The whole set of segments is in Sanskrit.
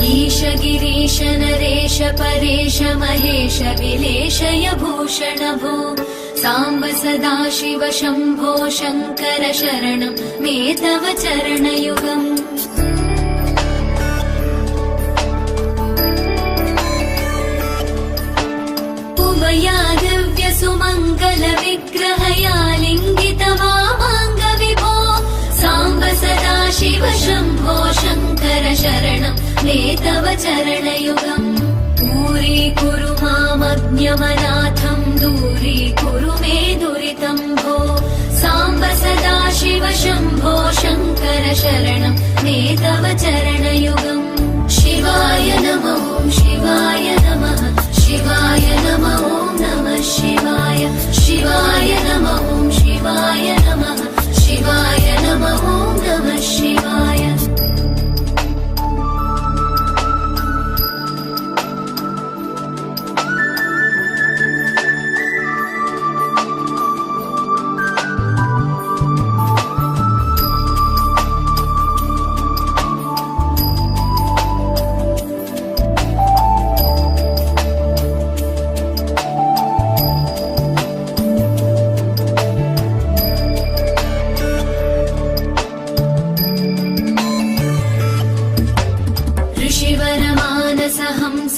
ईश गिरीश नरेश परेश महेश विलेशय भूषण भो साम्ब सदाशिव शम्भो शङ्कर शरणं मे तव चरणयुगम् उमया दिव्य सुमङ्गल विग्रहया लिङ्गित वामाङ्ग विभो साम्ब सदाशिव शम्भो शङ्कर शरणं मे तव चरणयुगम् दूरीकुरु मामज्ञमनाथं दूरीकुरु मे दुरितं भो साम्ब सदाशिव शम्भो शङ्कर शरणं मे तव चरणयुगम् शिवाय नमः शिवाय नमः शिवाय नमः नमः शिवाय शिवाय नमः शिवाय नमः शिवाय नमः नमः शिवाय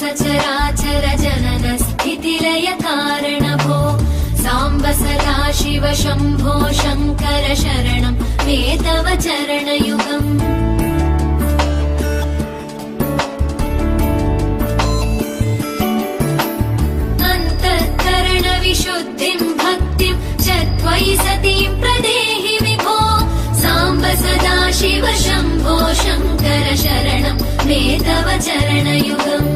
सचराचर जनन स्थितिलय कारण भो साम्ब सदाशिव शम्भो शङ्कर शरणं मे तव चरणयुगम् अन्तःकरण विशुद्धिं भक्तिं च त्वयि सतीं प्रदेहि विभो साम्ब सदाशिव शम्भो शङ्कर शरणं मे तव चरणयुगम्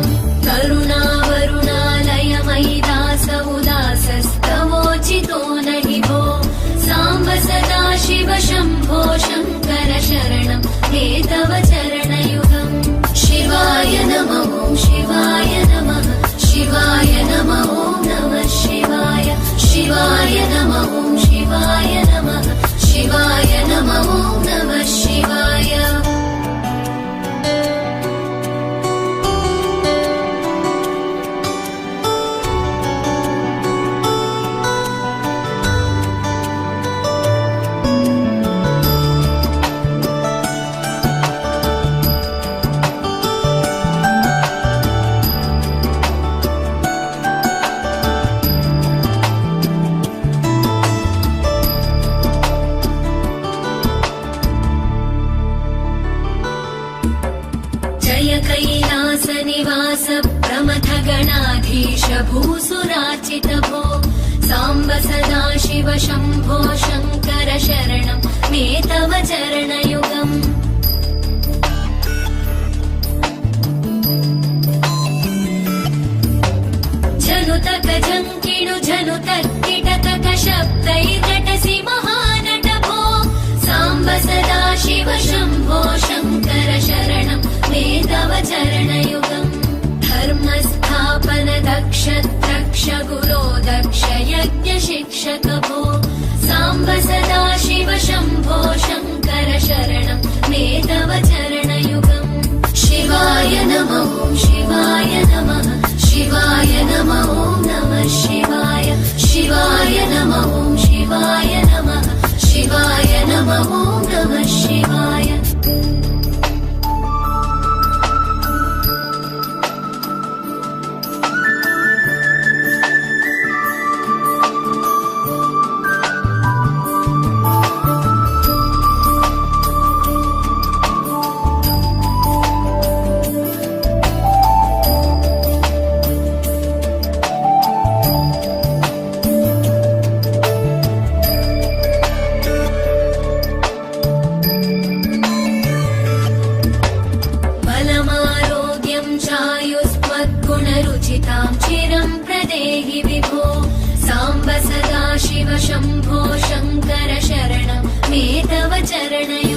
करुणावरुणालय मयि दास उदासस्तवोचितो नहि भो साम्ब सदाशिव शम्भो शङ्कर शरणं मे तव चरणयुगम् शिवाय नमः शिवाय नमः शिवाय नमः नमः शिवाय शिवाय नमः शिवाय नमः शिवाय नमः नमः शिवाय कैलास निवास प्रमथ गणाधीश भूसुराचित भो साम्ब सदाशिव शम्भो शङ्कर शरणं मे तव चरणयुगम् जनुतक जङ्किणु जनुतक्किटतक शब्दैर्नटसि महानट भो साम्ब सदाशिव शम्भो शङ्कर शरणं मे तव चरणयुगम् धर्मस्थापन दक्ष द्रक्ष गुरो दक्ष यज्ञ शिक्षक भो साम्ब सदाशिव शम्भो शङ्कर शरणं मे तव चरणयुगम् शिवाय नमः शिवाय नमः शिवाय नमः नमः शिवाय शिवाय नमः शिवाय नमः शिवाय नमः नमः शिवाय चिरं प्रदेहि विभो साम्ब सदाशिव शम्भो शङ्कर शरणं मे तव चरणयुगम्